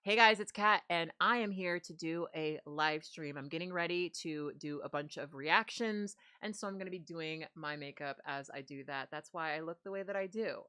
Hey guys, it's Kat, and I am here to do a live stream. I'm getting ready to do a bunch of reactions, and so I'm going to be doing my makeup as I do that. That's why I look the way that I do.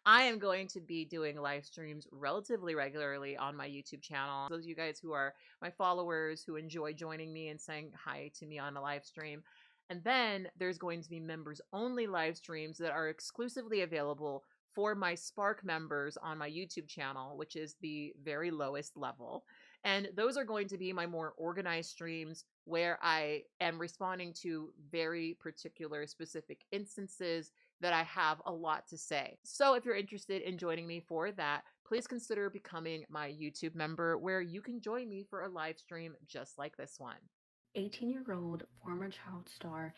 I am going to be doing live streams relatively regularly on my YouTube channel. Those of you guys who are my followers who enjoy joining me and saying hi to me on a live stream. And then there's going to be members only live streams that are exclusively available for my Spark members on my YouTube channel, which is the very lowest level. And those are going to be my more organized streams where I am responding to very particular specific instances that I have a lot to say. So if you're interested in joining me for that, please consider becoming my YouTube member where you can join me for a live stream just like this one. 18-year-old former child star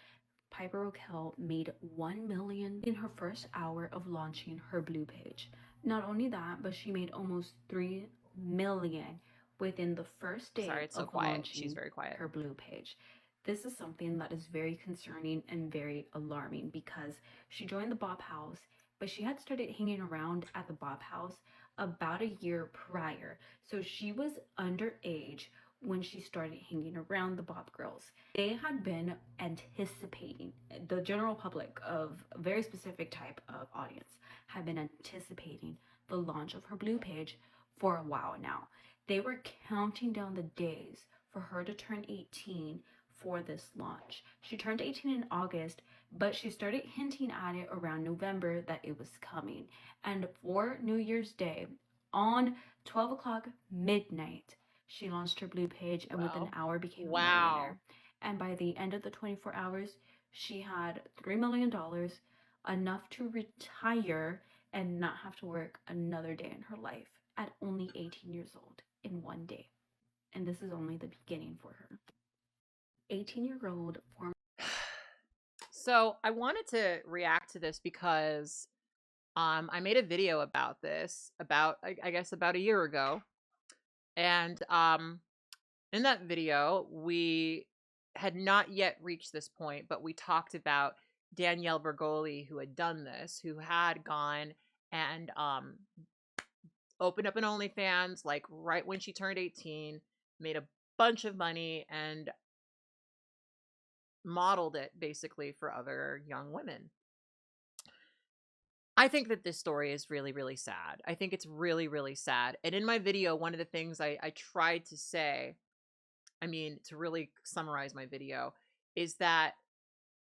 Piper Rockelle made $1 million in her first hour of launching her Blue page. Not only that, but she made almost $3 million within the first day Sorry, it's so of quiet. She's launching very quiet. her Blue page. This is something that is very concerning and very alarming because she joined the Bop House, but she had started hanging around at the Bop House about a year prior. So she was underage when she started hanging around the Bop girls. They had been anticipating, the general public of a very specific type of audience had been anticipating the launch of her Blue page for a while now. They were counting down the days for her to turn 18 for this launch. She turned 18 in August, but she started hinting at it around November that it was coming. And for New Year's Day, on 12 o'clock midnight, she launched her Blue page and within an hour became a millionaire. And by the end of the 24 hours, she had $3 million, enough to retire and not have to work another day in her life at only 18 years old in one day. And this is only the beginning for her. 18-year-old former. So I wanted to react to this because I made a video about this about I guess about a year ago. And in that video, we had not yet reached this point, but we talked about Danielle Bergoli, who had done this, who had gone and opened up an OnlyFans like right when she turned 18, made a bunch of money, and modeled it basically for other young women. I think that this story is really, really sad. I think it's really, really sad. And in my video, one of the things I tried to say, to really summarize my video, is that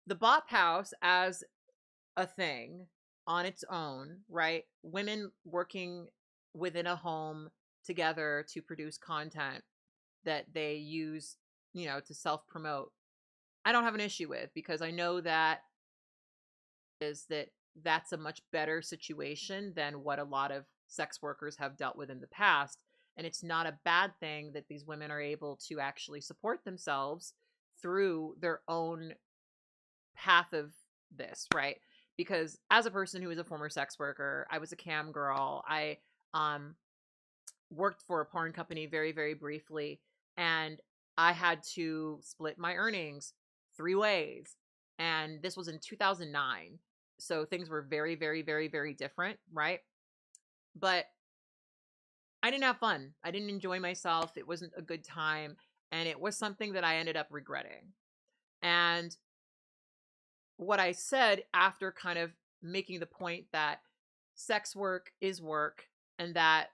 the Bop House as a thing on its own, right? Women working within a home together to produce content that they use, to self-promote. I don't have an issue with, because I know that that's a much better situation than what a lot of sex workers have dealt with in the past. And it's not a bad thing that these women are able to actually support themselves through their own path of this, right? Because as a person who is a former sex worker, I was a cam girl. I worked for a porn company very, very briefly, and I had to split my earnings 3 ways. And this was in 2009. So things were very, very, very, very different, right? But I didn't have fun. I didn't enjoy myself. It wasn't a good time. And it was something that I ended up regretting. And what I said after kind of making the point that sex work is work, and that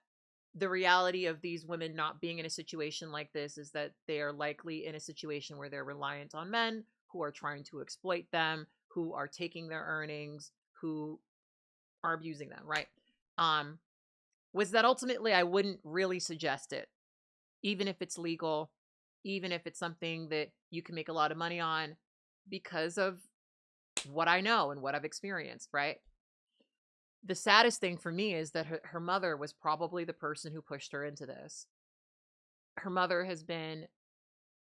the reality of these women not being in a situation like this is that they are likely in a situation where they're reliant on men who are trying to exploit them, who are taking their earnings, who are abusing them, right? Was that ultimately I wouldn't really suggest it, even if it's legal, even if it's something that you can make a lot of money on, because of what I know and what I've experienced, right? The saddest thing for me is that her mother was probably the person who pushed her into this. Her mother has been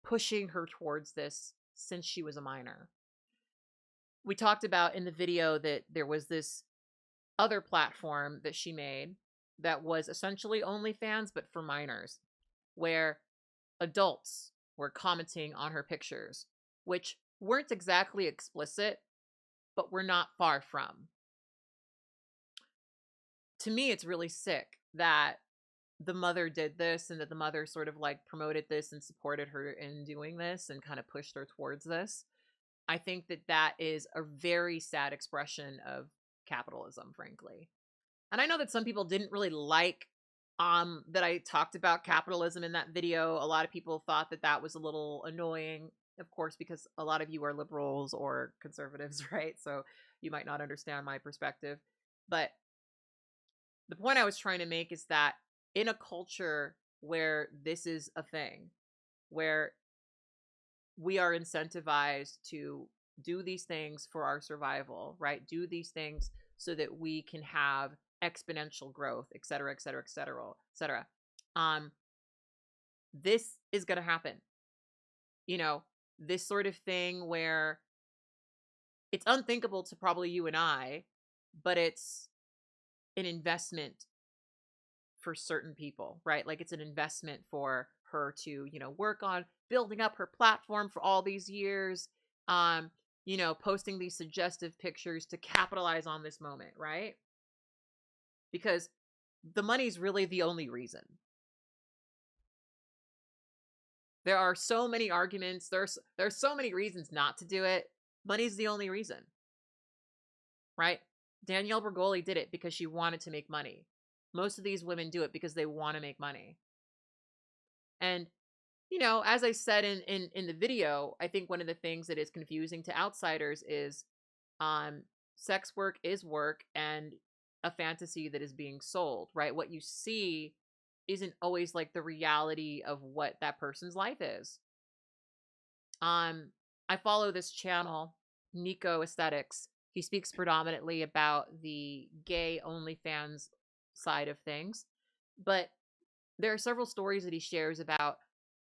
pushing her towards this since she was a minor. We talked about in the video that there was this other platform that she made that was essentially OnlyFans, but for minors, where adults were commenting on her pictures, which weren't exactly explicit, but were not far from. To me, it's really sick that the mother did this and that the mother sort of like promoted this and supported her in doing this and kind of pushed her towards this. I think that that is a very sad expression of capitalism, frankly. And I know that some people didn't really like that I talked about capitalism in that video. A lot of people thought that that was a little annoying, of course, because a lot of you are liberals or conservatives, right? So you might not understand my perspective. But the point I was trying to make is that in a culture where this is a thing, where we are incentivized to do these things for our survival, right? Do these things so that we can have exponential growth, et cetera, et cetera, et cetera, et cetera. This is going to happen. You know, this sort of thing where it's unthinkable to probably you and I, but it's an investment for certain people, right? Like it's an investment for her to, work on building up her platform for all these years, posting these suggestive pictures to capitalize on this moment, right? Because the money's really the only reason. There are so many arguments, there's so many reasons not to do it. Money's the only reason. Right? Danielle Bergoli did it because she wanted to make money. Most of these women do it because they want to make money. And, as I said in the video, I think one of the things that is confusing to outsiders is sex work is work and a fantasy that is being sold, right? What you see isn't always like the reality of what that person's life is. I follow this channel, Nico Aesthetics. He speaks predominantly about the gay OnlyFans side of things. But there are several stories that he shares about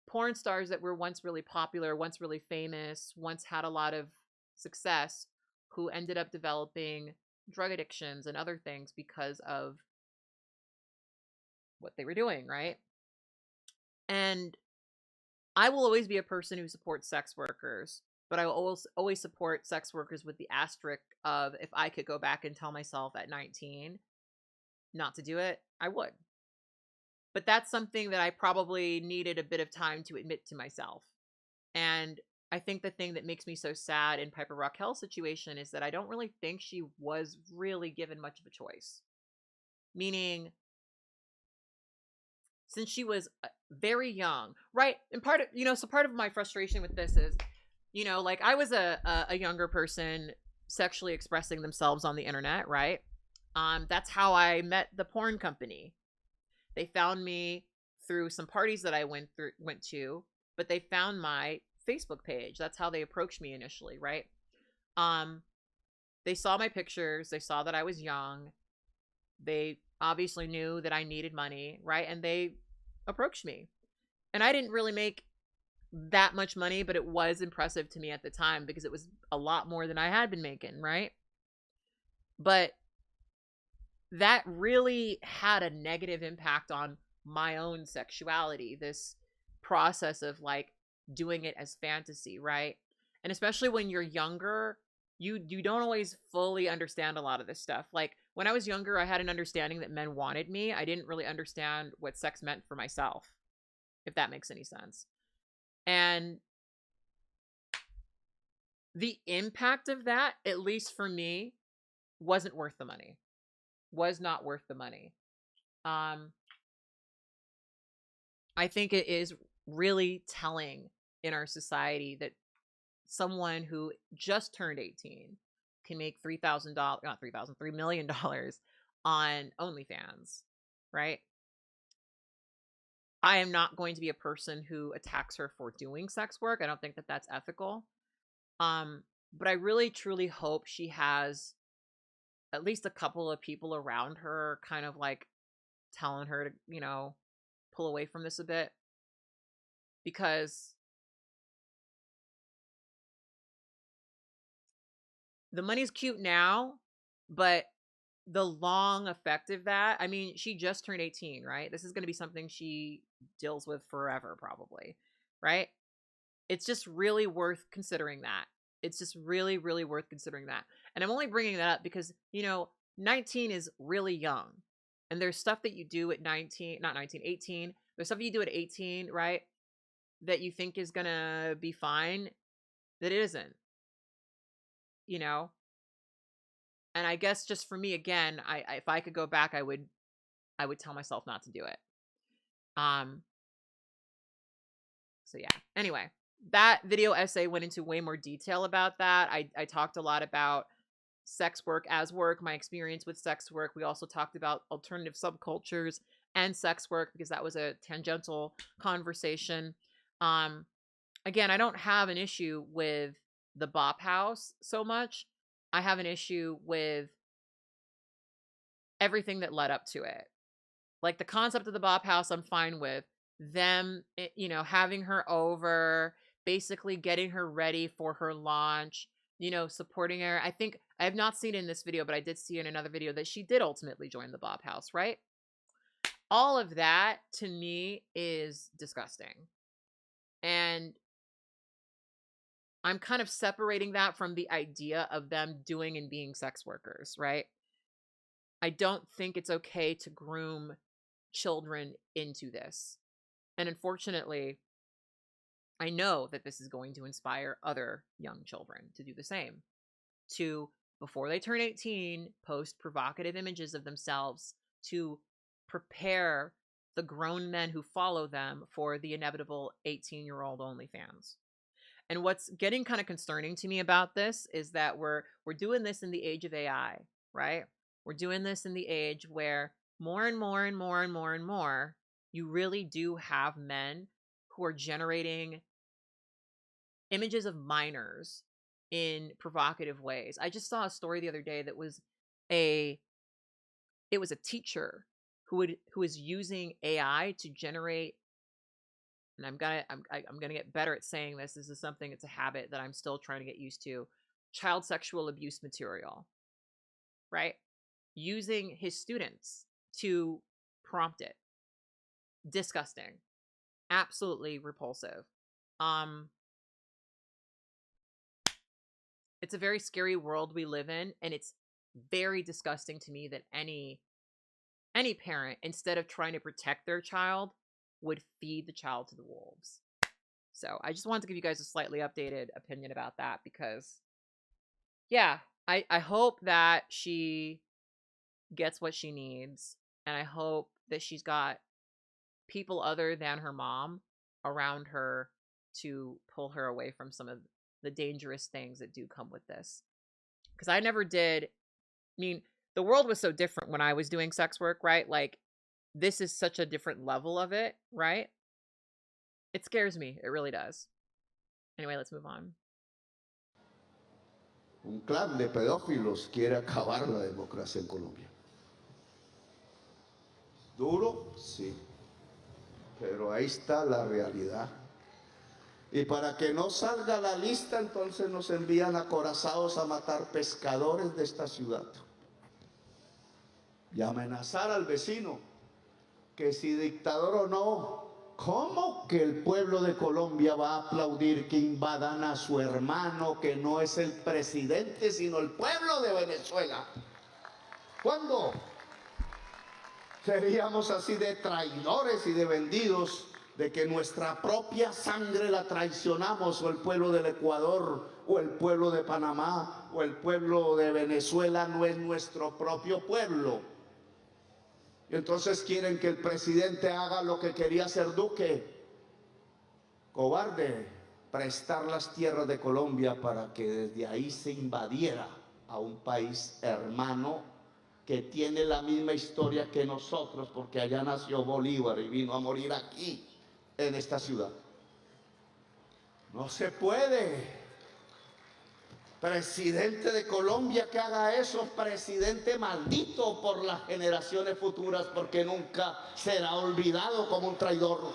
porn stars that were once really popular, once really famous, once had a lot of success, who ended up developing drug addictions and other things because of what they were doing, right? And I will always be a person who supports sex workers, but I will always support sex workers with the asterisk of if I could go back and tell myself at 19 not to do it, I would. But that's something that I probably needed a bit of time to admit to myself. And I think the thing that makes me so sad in Piper Rockelle's situation is that I don't really think she was really given much of a choice. Meaning, since she was very young, right? And part of, so part of my frustration with this is, like I was a younger person sexually expressing themselves on the internet, right? That's how I met the porn company. They found me through some parties that I went to, but they found my Facebook page. That's how they approached me initially, right? They saw my pictures, they saw that I was young. They obviously knew that I needed money, right? And they approached me. And I didn't really make that much money, but it was impressive to me at the time because it was a lot more than I had been making, right? But that really had a negative impact on my own sexuality, this process of like doing it as fantasy, right? And especially when you're younger, you don't always fully understand a lot of this stuff. Like when I was younger, I had an understanding that men wanted me. I didn't really understand what sex meant for myself, if that makes any sense. And the impact of that, at least for me, wasn't worth the money. Was not worth the money. I think it is really telling in our society that someone who just turned 18 can make $3,000, not $3 million on OnlyFans, right? I am not going to be a person who attacks her for doing sex work. I don't think that that's ethical. But I really truly hope she has at least a couple of people around her kind of like telling her to, pull away from this a bit. Because the money's cute now, but the long effect of that, I mean, she just turned 18, right? This is going to be something she deals with forever, probably, right? It's just really worth considering that. It's just really, really worth considering that. And I'm only bringing that up because, 19 is really young. And there's stuff that you do at 19, not 19, 18. There's stuff you do at 18, right? That you think is going to be fine, that it isn't, you know? And I guess just for me, again, if I could go back, I would tell myself not to do it. So yeah, anyway, that video essay went into way more detail about that. I talked a lot about sex work as work, my experience with sex work. We also talked about alternative subcultures and sex work because that was a tangential conversation. Again, I don't have an issue with the Bop House so much. I have an issue with everything that led up to it. Like the concept of the Bop House, I'm fine with. Them, you know, having her over, basically getting her ready for her launch, you know, supporting her. I think I have not seen it in this video, but I did see in another video that she did ultimately join the Bop House, right? All of that to me is disgusting. And I'm kind of separating that from the idea of them doing and being sex workers, right? I don't think it's okay to groom children into this. And unfortunately, I know that this is going to inspire other young children to do the same. To, before they turn 18, post provocative images of themselves to prepare the grown men who follow them for the inevitable 18-year-old OnlyFans. And what's getting kind of concerning to me about this is that we're doing this in the age of AI, right? We're doing this in the age where more and more and more and more and more, you really do have men who are generating images of minors in provocative ways. I just saw a story the other day that was a teacher who is using AI to generate, and I'm gonna get better at saying this. This is something, it's a habit that I'm still trying to get used to. Child sexual abuse material, right? Using his students to prompt it. Disgusting. Absolutely repulsive. It's a very scary world we live in, and it's very disgusting to me that any parent, instead of trying to protect their child, would feed the child to the wolves. So I just wanted to give you guys a slightly updated opinion about that because, yeah, I hope that she gets what she needs, and I hope that she's got people other than her mom around her to pull her away from some of the dangerous things that do come with this. Because I never did, I mean, the world was so different when I was doing sex work, right? Like, this is such a different level of it, right? It scares me. It really does. Anyway, let's move on. Un clan de pedófilos quiere acabar la democracia en Colombia. Duro, sí, pero ahí está la realidad. Y para que no salga la lista, entonces nos envían acorazados a matar pescadores de esta ciudad. Y amenazar al vecino, que si dictador o no, ¿cómo que el pueblo de Colombia va a aplaudir que invadan a su hermano, que no es el presidente, sino el pueblo de Venezuela? ¿Cuándo? Seríamos así de traidores y de vendidos, de que nuestra propia sangre la traicionamos, o el pueblo del Ecuador, o el pueblo de Panamá, o el pueblo de Venezuela no es nuestro propio pueblo. Y entonces quieren que el presidente haga lo que quería hacer Duque, cobarde, prestar las tierras de Colombia para que desde ahí se invadiera a un país hermano que tiene la misma historia que nosotros, porque allá nació Bolívar y vino a morir aquí, en esta ciudad. No se puede. Presidente de Colombia que haga eso, presidente maldito por las generaciones futuras, porque nunca será olvidado como un traidor.